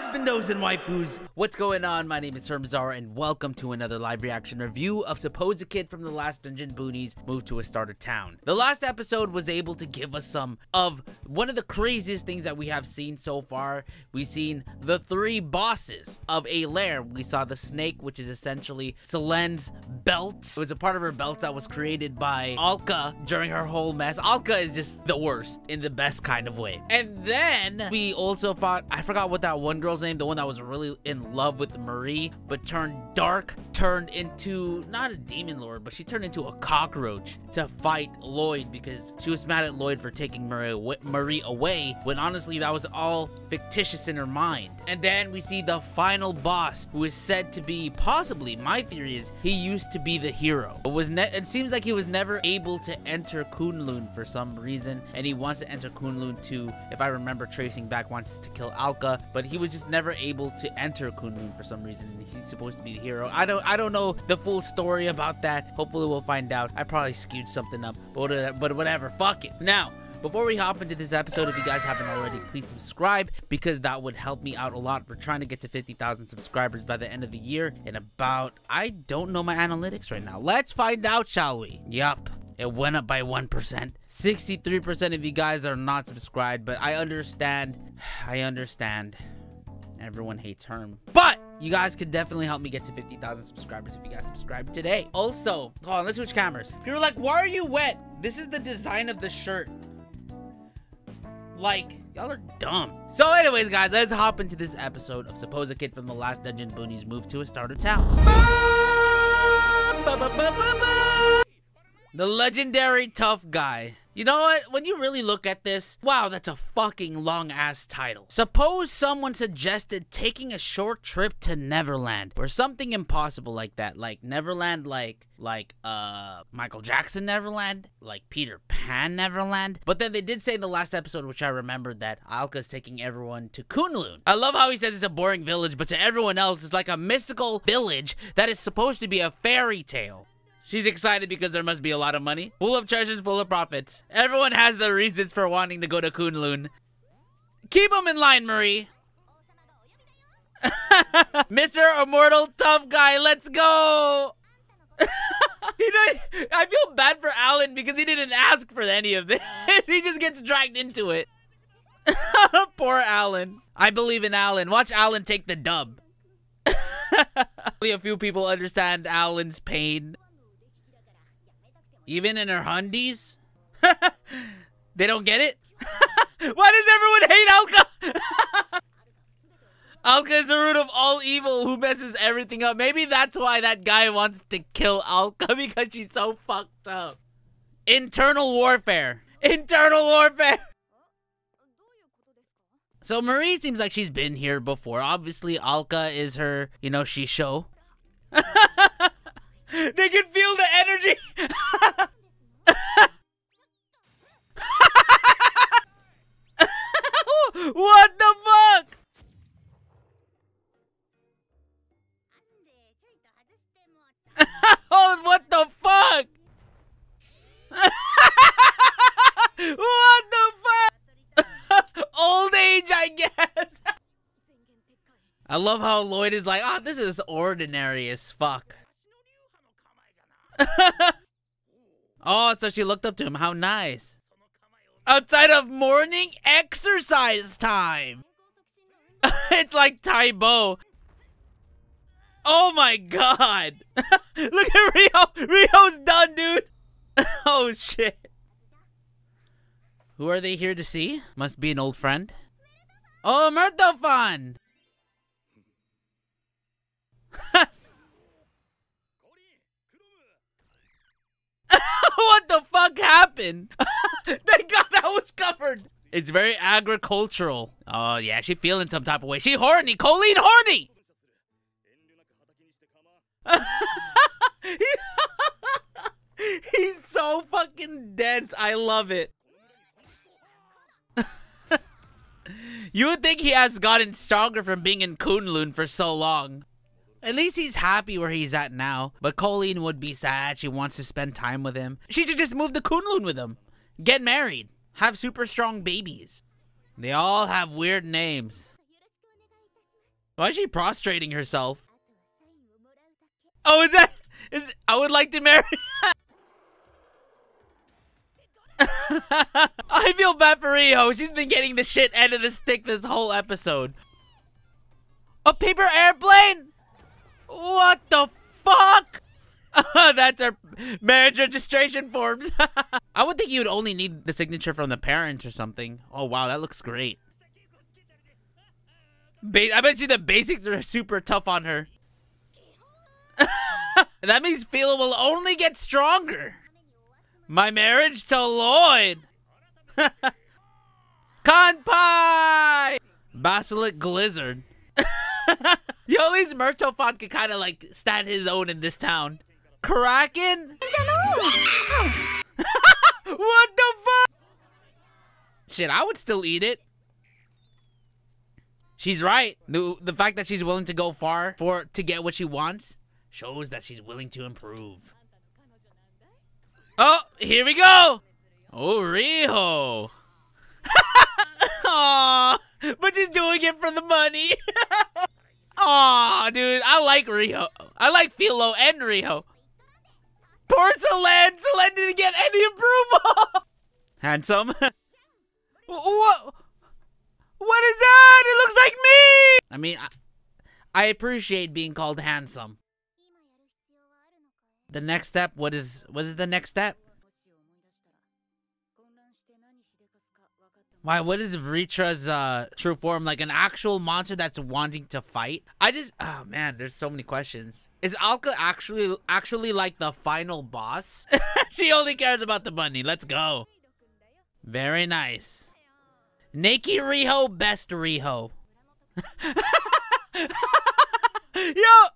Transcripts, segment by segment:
husbandos and waifus, what's going on? My name is HERMSAUR and welcome to another live reaction review of Supposed Kid from the last Danjon Boonies moved to a starter town. The last episode was able to give us some of one of the craziest things that we have seen so far. We've seen the 3 bosses of a lair. We saw the snake, which is essentially Selen's belt. It was a part of her belt that was created by Alka during her whole mess. Alka is just the worst in the best kind of way. And then we also fought, I forgot what that one girl's name, the one that was really in love with Marie, but turned dark, turned into, not a demon lord, but she turned into a cockroach to fight Lloyd because she was mad at Lloyd for taking Marie away, when honestly that was all fictitious in her mind. And then we see the final boss, who is said to be, possibly, my theory is, he used to be the hero, but it seems like he was never able to enter KUNLUN for some reason, and he wants to enter KUNLUN to, if I remember tracing back, wants to kill Alka, but he was just never able to enter KUNLUN for some reason, and he's supposed to be the hero. I don't know the full story about that. Hopefully we'll find out. I probably skewed something up, but whatever, fuck it. Now, before we hop into this episode, if you guys haven't already, please subscribe, because that would help me out a lot. We're trying to get to 50,000 subscribers by the end of the year in about, I don't know my analytics right now. Let's find out, shall we? Yup. It went up by 1%. 63% of you guys are not subscribed, but I understand. Everyone hates Herm. But you guys could definitely help me get to 50,000 subscribers if you guys subscribe today. Also, hold on, let's switch cameras. People are like, why are you wet? This is the design of the shirt. Like, y'all are dumb. So anyways, guys, let's hop into this episode of Supposed Kid from the last Danjon Boonies moved to a starter town. The legendary tough guy. You know what? When you really look at this, wow, that's a fucking long-ass title. Suppose someone suggested taking a short trip to Neverland, or something impossible like that. Like Neverland, like Michael Jackson Neverland, like Peter Pan Neverland. But then they did say in the last episode, which I remembered, that Alka's taking everyone to KUNLUN. I love how he says it's a boring village, but to everyone else, it's like a mystical village that is supposed to be a fairy tale. She's excited because there must be a lot of money. Full of treasures, full of profits. Everyone has their reasons for wanting to go to KUNLUN. Keep them in line, Marie. Mr. Immortal Tough Guy, let's go. You know, I feel bad for Alan because he didn't ask for any of this. He just gets dragged into it. Poor Alan. I believe in Alan. Watch Alan take the dub. Only a few people understand Alan's pain. Even in her hundies? They don't get it? Why does everyone hate Alka? Alka is the root of all evil who messes everything up. Maybe that's why that guy wants to kill Alka, because she's so fucked up. Internal warfare. Internal warfare. So Marie seems like she's been here before. Obviously, Alka is her, you know, shisho. They can feel the energy. What the fuck? Oh, what the fuck? What the fuck? Old age, I guess. I love how Lloyd is like, oh, this is ordinary as fuck. Oh, so she looked up to him. How nice. Outside of morning exercise time. It's like Taibo. Oh my god. Look at Rio. Rio's done, dude. Oh shit. Who are they here to see? Must be an old friend. Oh, Murtofan. What the fuck happened? Thank God that was covered. It's very agricultural. Oh yeah, she feeling some type of way. She horny. Colleen horny. He's so fucking dense. I love it. You would think he has gotten stronger from being in KUNLUN for so long. At least he's happy where he's at now. But Colleen would be sad. She wants to spend time with him. She should just move to KUNLUN with him. Get married. Have super strong babies. They all have weird names. Why is she prostrating herself? Oh, I would like to marry. I feel bad for Riho. She's been getting the shit end of the stick this whole episode. A paper airplane? What the fuck? That's our marriage registration forms. I would think you would only need the signature from the parents or something. Oh wow, that looks great. I bet you the basics are super tough on her. That means Philo will only get stronger. My marriage to Lloyd. Kanpai! Basilic Glizzard. Yo, at least Murtofon can kind of like stand his own in this town. Kraken? What the fuck? Shit, I would still eat it. She's right. The fact that she's willing to go far to get what she wants shows that she's willing to improve. Oh, here we go. Oh, Riho. Aww, but she's doing it for the money. Aw, dude, I like Riho. I like Philo and Riho. Poor Solen. Solen didn't get any approval. Handsome. What? What is that? It looks like me. I mean, I appreciate being called handsome. The next step. What is the next step? Why, what is Vritra's true form? Like an actual monster that's wanting to fight? Oh man, there's so many questions. Is Alka actually like the final boss? She only cares about the money. Let's go. Very nice. Nakey Riho, best Riho. Yo!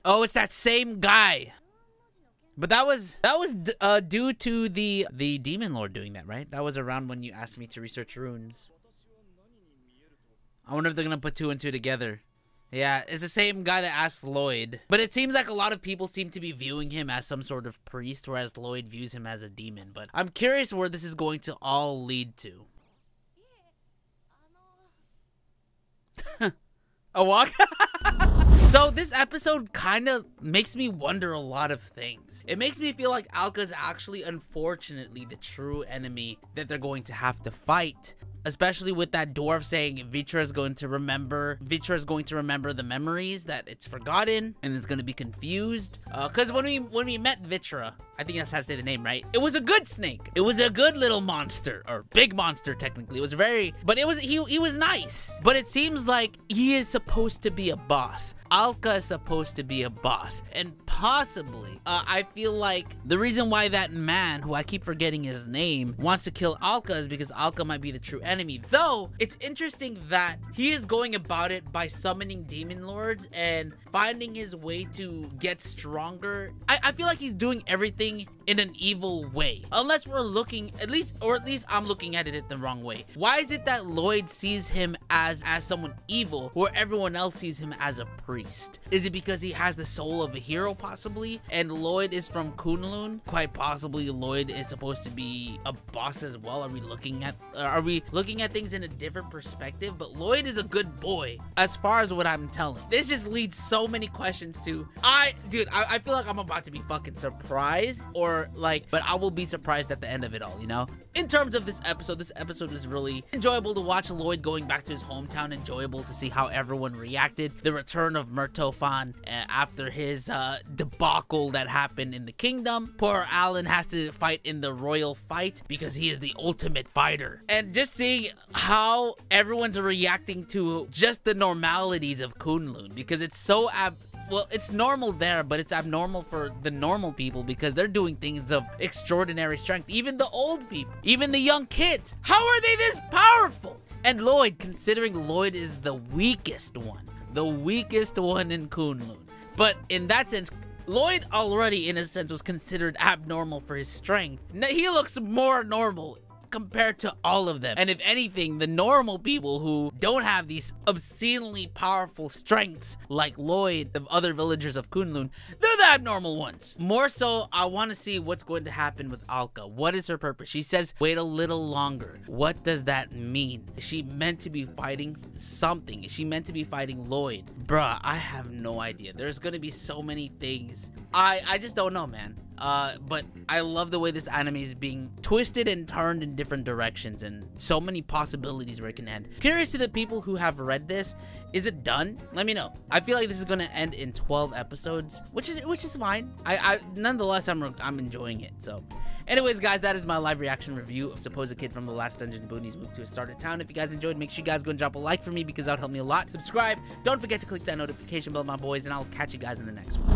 Oh, it's that same guy. But that was due to the demon lord doing that, right? That was around when you asked me to research runes. I wonder if they're gonna put two and two together. Yeah, it's the same guy that asked Lloyd. But it seems like a lot of people seem to be viewing him as some sort of priest, whereas Lloyd views him as a demon. But I'm curious where this is going to all lead to. A walk? So this episode kind of makes me wonder a lot of things. It makes me feel like Alka's actually, unfortunately, the true enemy that they're going to have to fight. Especially with that dwarf saying Vitra is going to remember the memories that it's forgotten and is going to be confused. Because when we met Vitra, I think that's how to say the name, right? It was a good snake. It was a good little monster, or big monster technically. It was but he was nice. But it seems like he is supposed to be a boss. Alka is supposed to be a boss, and possibly I feel like the reason why that man, who I keep forgetting his name, wants to kill Alka is because Alka might be the true enemy. Though it's interesting that he is going about it by summoning demon lords and finding his way to get stronger. I feel like he's doing everything in an evil way, unless we're looking at least I'm looking at it the wrong way. Why is it that Lloyd sees him as someone evil where everyone else sees him as a priest? Is it because he has the soul of a hero possibly, and Lloyd is from KUNLUN? Quite possibly Lloyd is supposed to be a boss as well. Are we looking at things in a different perspective? But Lloyd is a good boy as far as what I'm telling. This just leads so many questions to I feel like I'm about to be fucking surprised, but I will be surprised at the end of it all, you know? In terms of this episode was really enjoyable to watch. Lloyd going back to his hometown, enjoyable to see how everyone reacted. The return of Murtofon after his debacle that happened in the kingdom. Poor Alan has to fight in the royal fight because he is the ultimate fighter. And just seeing how everyone's reacting to just the normalities of KUNLUN, because it's so well, it's normal there, but it's abnormal for the normal people because they're doing things of extraordinary strength. Even the old people, even the young kids. How are they this powerful? And Lloyd, considering Lloyd is the weakest one in KUNLUN. But in that sense, Lloyd already, in a sense, was considered abnormal for his strength. Now, he looks more normal compared to all of them. And if anything, the normal people who don't have these obscenely powerful strengths like Lloyd of other villagers of KUNLUN, they're the abnormal ones. More so, I want to see what's going to happen with Alka. What is her purpose? She says, wait a little longer. What does that mean? Is she meant to be fighting something? Is she meant to be fighting Lloyd? Bruh, I have no idea. There's gonna be so many things. I just don't know, man. But I love the way this anime is being twisted and turned in different directions and so many possibilities where it can end. Curious to the people who have read this, is it done? Let me know. I feel like this is gonna end in 12 episodes, which is fine. Nonetheless, I'm enjoying it. So, anyways, guys, that is my live reaction review of Supposed Kid from the Last Dungeon Boonies moved to a starter town. If you guys enjoyed, make sure you guys go and drop a like for me because that would help me a lot. Subscribe. Don't forget to click that notification bell, my boys, and I'll catch you guys in the next one.